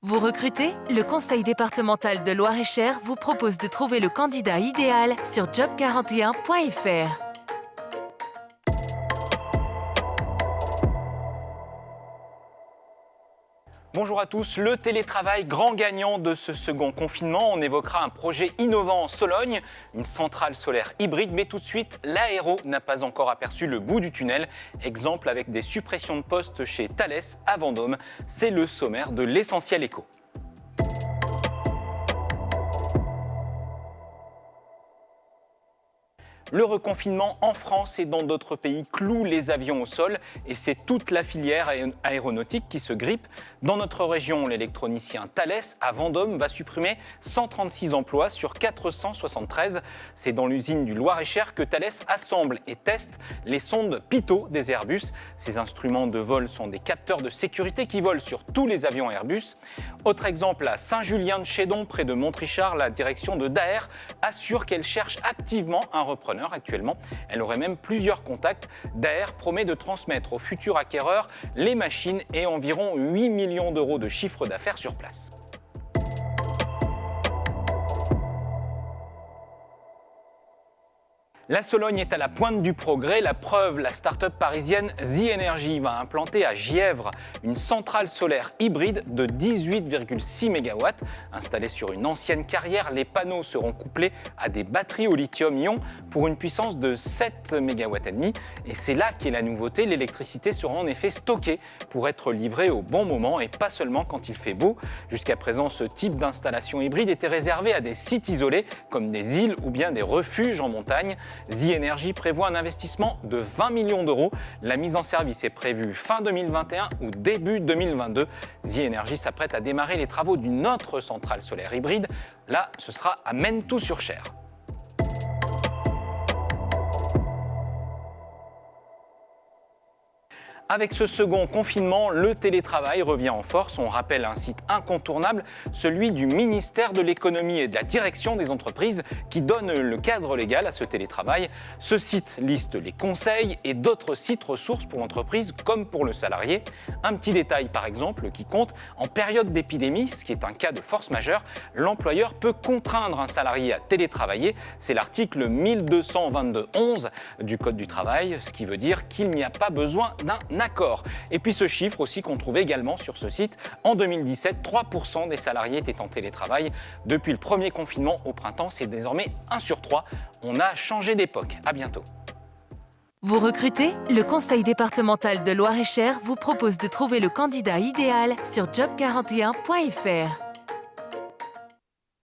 Vous recrutez? Le Conseil départemental de Loir-et-Cher vous propose de trouver le candidat idéal sur job41.fr. Bonjour à tous, le télétravail grand gagnant de ce second confinement. On évoquera un projet innovant en Sologne, une centrale solaire hybride, mais tout de suite, l'aéro n'a pas encore aperçu le bout du tunnel. Exemple avec des suppressions de postes chez Thales à Vendôme. C'est le sommaire de l'Essentiel Éco. Le reconfinement en France et dans d'autres pays cloue les avions au sol et c'est toute la filière aéronautique qui se grippe. Dans notre région, l'électronicien Thales à Vendôme va supprimer 136 emplois sur 473. C'est dans l'usine du Loir-et-Cher que Thales assemble et teste les sondes Pitot des Airbus. Ces instruments de vol sont des capteurs de sécurité qui volent sur tous les avions Airbus. Autre exemple à Saint-Julien-de-Chédon, près de Montrichard, la direction de Daher assure qu'elle cherche activement un repreneur. Actuellement, elle aurait même plusieurs contacts. Daher promet de transmettre aux futurs acquéreurs les machines et environ 8 millions d'euros de chiffre d'affaires sur place. La Sologne est à la pointe du progrès. La preuve, la start-up parisienne The Energy va implanter à Gièvre une centrale solaire hybride de 18,6 MW. Installée sur une ancienne carrière, les panneaux seront couplés à des batteries au lithium-ion pour une puissance de 7 MW et demi. Et c'est là qu'est la nouveauté. L'électricité sera en effet stockée pour être livrée au bon moment et pas seulement quand il fait beau. Jusqu'à présent, ce type d'installation hybride était réservé à des sites isolés comme des îles ou bien des refuges en montagne. The Energy prévoit un investissement de 20 millions d'euros. La mise en service est prévue fin 2021 ou début 2022. The Energy s'apprête à démarrer les travaux d'une autre centrale solaire hybride. Là, ce sera à Menetou-sur-Cher. Avec ce second confinement, le télétravail revient en force. On rappelle un site incontournable, celui du ministère de l'économie et de la direction des entreprises qui donne le cadre légal à ce télétravail. Ce site liste les conseils et d'autres sites ressources pour l'entreprise comme pour le salarié. Un petit détail par exemple qui compte, en période d'épidémie, ce qui est un cas de force majeure, l'employeur peut contraindre un salarié à télétravailler. C'est l'article 1222.11 du Code du travail, ce qui veut dire qu'il n'y a pas besoin d'un accord. Et puis ce chiffre aussi qu'on trouve également sur ce site, en 2017, 3% des salariés étaient en télétravail. Depuis le premier confinement au printemps, c'est désormais 1 sur 3. On a changé d'époque. À bientôt. Vous recrutez? Le Conseil départemental de Loir-et-Cher vous propose de trouver le candidat idéal sur job41.fr.